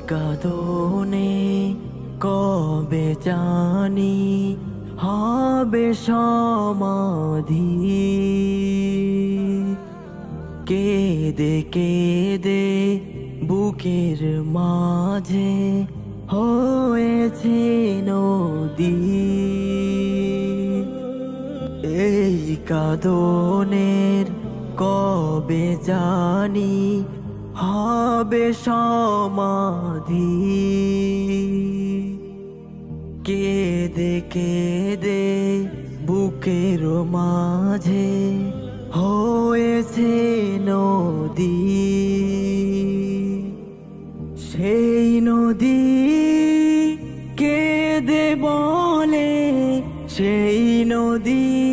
কাঁদনে কবে জানি হবে সমাধি। কেঁদে কেঁদে বুকের মাঝে হয়েছে নদী। এই কাঁদনের কবে জানি হবে সমাধি। কেঁদে কেঁদে বুকের মাঝে হয়েছে নদী। সেই নদী কেঁদে বলে, সেই নদী